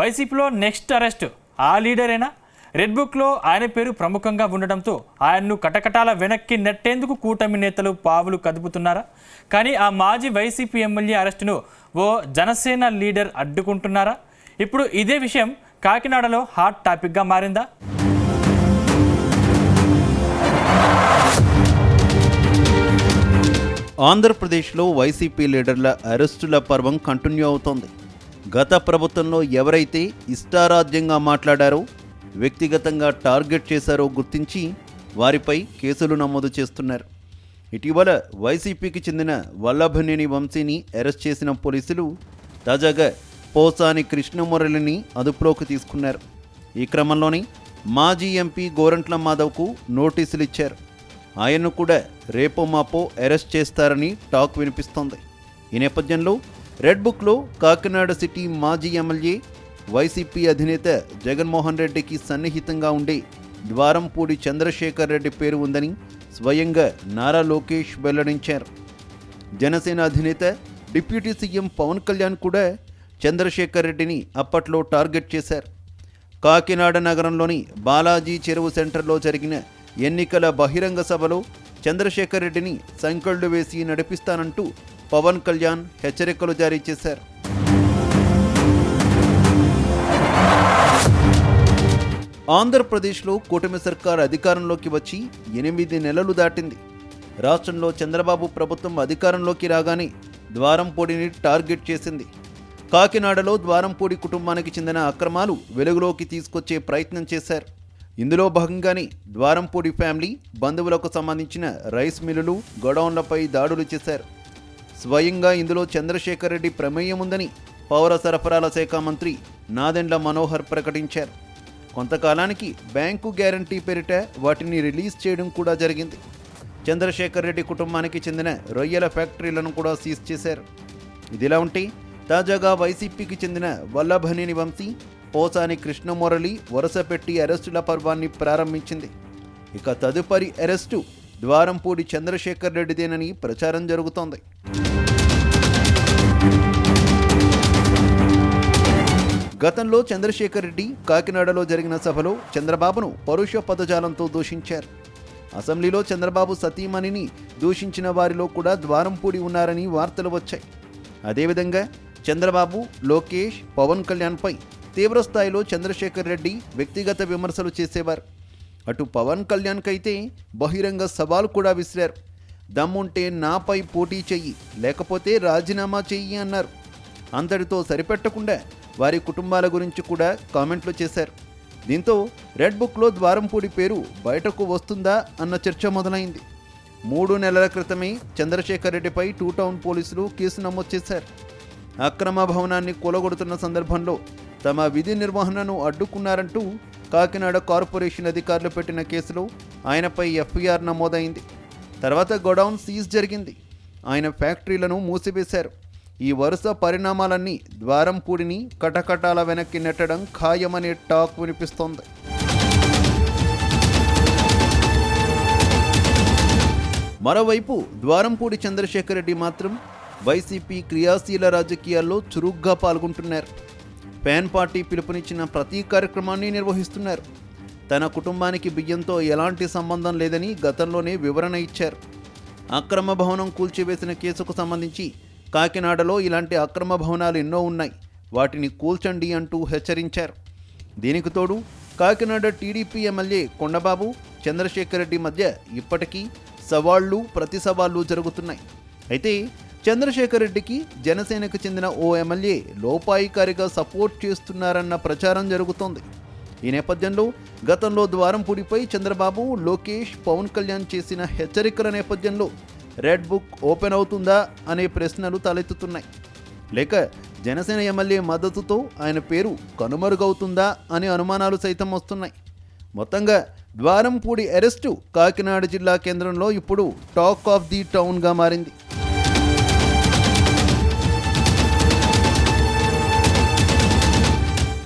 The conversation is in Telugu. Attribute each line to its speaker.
Speaker 1: వైసీపీలో నెక్స్ట్ అరెస్ట్ ఆ లీడరేనా? రెడ్ బుక్లో ఆయన పేరు ప్రముఖంగా ఉండడంతో ఆయన్ను కటకటాల వెనక్కి నెట్టేందుకు కూటమి నేతలు పావులు కదుపుతున్నారా? కానీ ఆ మాజీ వైసీపీ ఎమ్మెల్యే అరెస్టును ఓ జనసేన లీడర్ అడ్డుకుంటున్నారా? ఇప్పుడు ఇదే విషయం కాకినాడలో హాట్ టాపిక్గా మారిందా?
Speaker 2: ఆంధ్రప్రదేశ్లో వైసీపీ లీడర్ల అరెస్టుల పర్వం కంటిన్యూ అవుతోంది. గత ప్రభుత్వంలో ఎవరైతే ఇష్టారాజ్యంగా మాట్లాడారో, వ్యక్తిగతంగా టార్గెట్ చేశారో గుర్తించి వారిపై కేసులు నమోదు చేస్తున్నారు. ఇటీవల వైసీపీకి చెందిన వల్లభనేని వంశీని అరెస్ట్ చేసిన పోలీసులు తాజాగా పోసాని కృష్ణమురళిని అదుపులోకి తీసుకున్నారు. ఈ క్రమంలోనే మాజీ ఎంపీ గోరంట్ల మాధవ్కు నోటీసులు ఇచ్చారు. ఆయన్ను కూడా రేపో మాపో అరెస్ట్ చేస్తారని టాక్ వినిపిస్తోంది. ఈ నేపథ్యంలో రెడ్ బుక్లో కాకినాడ సిటీ మాజీ ఎమ్మెల్యే వైసీపీ అధినేత జగన్మోహన్ రెడ్డికి సన్నిహితంగా ఉండే ద్వారంపూడి చంద్రశేఖర్ రెడ్డి పేరు ఉందని స్వయంగా నారా లోకేష్ వెల్లడించారు. జనసేన అధినేత డిప్యూటీ సీఎం పవన్ కళ్యాణ్ కూడా చంద్రశేఖర్ రెడ్డిని అప్పట్లో టార్గెట్ చేశారు. కాకినాడ నగరంలోని బాలాజీ చెరువు సెంటర్లో జరిగిన ఎన్నికల బహిరంగ సభలో చంద్రశేఖర్ రెడ్డిని సంకెళ్లు వేసి నడిపిస్తానంటూ పవన్ కళ్యాణ్ హెచ్చరికలు జారీ చేశారు. ఆంధ్రప్రదేశ్లో కూటమి సర్కార్ అధికారంలోకి వచ్చి 8 నెలలు దాటింది. రాష్ట్రంలో చంద్రబాబు ప్రభుత్వం అధికారంలోకి రాగానే ద్వారంపూడిని టార్గెట్ చేసింది. కాకినాడలో ద్వారంపూడి కుటుంబానికి చెందిన అక్రమాలు వెలుగులోకి తీసుకొచ్చే ప్రయత్నం చేశారు. ఇందులో భాగంగానే ద్వారంపూడి ఫ్యామిలీ బంధువులకు సంబంధించిన రైస్ మిల్లులు, గొడౌన్లపై దాడులు చేశారు. స్వయంగా ఇందులో చంద్రశేఖర్ రెడ్డి ప్రమేయం ఉందని పౌర సరఫరాల శాఖ మంత్రి నాదెండ్ల మనోహర్ ప్రకటించారు. కొంతకాలానికి బ్యాంకు గ్యారంటీ పేరిట వాటిని రిలీజ్ చేయడం కూడా జరిగింది. చంద్రశేఖర్ రెడ్డి కుటుంబానికి చెందిన రొయ్యల ఫ్యాక్టరీలను కూడా సీజ్ చేశారు. ఇదిలా ఉంటే తాజాగా వైసీపీకి చెందిన వల్లభనేని వంశీ, పోసాని కృష్ణమురళి వరుస పెట్టి అరెస్టుల పర్వాన్ని ప్రారంభించింది. ఇక తదుపరి అరెస్టు ద్వారంపూడి చంద్రశేఖర్ రెడ్డిదేనని ప్రచారం జరుగుతోంది. గతంలో చంద్రశేఖర్ రెడ్డి కాకినాడలో జరిగిన సభలో చంద్రబాబును పరుష పదజాలంతో దూషించారు. అసెంబ్లీలో చంద్రబాబు సతీమణిని దూషించిన వారిలో కూడా ద్వారంపూడి ఉన్నారని వార్తలు వచ్చాయి. అదేవిధంగా చంద్రబాబు, లోకేష్, పవన్ కళ్యాణ్పై తీవ్రస్థాయిలో చంద్రశేఖర్ రెడ్డి వ్యక్తిగత విమర్శలు చేసేవారు. అటు పవన్ కళ్యాణ్కైతే బహిరంగ సవాల్ కూడా విసిరారు. దమ్ముంటే నాపై పోటీ చెయ్యి, లేకపోతే రాజీనామా చెయ్యి అన్నారు. అంతటితో సరిపెట్టకుండా వారి కుటుంబాల గురించి కూడా కామెంట్లు చేశారు. దీంతో రెడ్ బుక్లో ద్వారంపూడి పేరు బయటకు వస్తుందా అన్న చర్చ మొదలైంది. 3 నెలల క్రితమే చంద్రశేఖర్ రెడ్డిపై 2 టౌన్ పోలీసులు కేసు నమోదు చేశారు. అక్రమ భవనాన్ని కూలగొడుతున్న సందర్భంలో తమ విధి నిర్వహణను అడ్డుకున్నారంటూ కాకినాడ కార్పొరేషన్ అధికారులు పెట్టిన కేసులో ఆయనపై ఎఫ్ఐఆర్ నమోదైంది. తర్వాత గోడౌన్ సీజ్ జరిగింది. ఆయన ఫ్యాక్టరీలను మూసివేశారు. ఈ వరుస పరిణామాలన్నీ ద్వారంపూడిని కటకటాల వెనక్కి నెట్టడం ఖాయమనే టాక్ వినిపిస్తోంది. మరోవైపు ద్వారంపూడి చంద్రశేఖర్ రెడ్డి మాత్రం వైసీపీ క్రియాశీల రాజకీయాల్లో చురుగ్గా పాల్గొంటున్నారు. ఫ్యాన్ పార్టీ పిలుపునిచ్చిన ప్రతి కార్యక్రమాన్ని నిర్వహిస్తున్నారు. తన కుటుంబానికి బియ్యంతో ఎలాంటి సంబంధం లేదని గతంలోనే వివరణ ఇచ్చారు. అక్రమ భవనం కూల్చివేసిన కేసుకు సంబంధించి కాకినాడలో ఇలాంటి అక్రమ భవనాలు ఎన్నో ఉన్నాయి, వాటిని కూల్చండి అంటూ హెచ్చరించారు. దీనికి తోడు కాకినాడ టీడీపీ ఎమ్మెల్యే కొండబాబు, చంద్రశేఖర్ రెడ్డి మధ్య ఇప్పటికీ సవాళ్లు ప్రతి సవాళ్లు జరుగుతున్నాయి. అయితే చంద్రశేఖర్ రెడ్డికి జనసేనకు చెందిన ఓ ఎమ్మెల్యే లోపాయికారిగా సపోర్ట్ చేస్తున్నారన్న ప్రచారం జరుగుతోంది. ఈ నేపథ్యంలో గతంలో ద్వారంపూడిపై చంద్రబాబు, లోకేష్, పవన్ కళ్యాణ్ చేసిన హెచ్చరికల నేపథ్యంలో రెడ్ బుక్ ఓపెన్ అవుతుందా అనే ప్రశ్నలు తలెత్తుతున్నాయి. లేక జనసేన ఎమ్మెల్యే మద్దతుతో ఆయన పేరు కనుమరుగవుతుందా అనే అనుమానాలు సైతం వస్తున్నాయి. మొత్తంగా ద్వారంపూడి అరెస్టు కాకినాడ జిల్లా కేంద్రంలో ఇప్పుడు టాక్ ఆఫ్ ది టౌన్గా మారింది.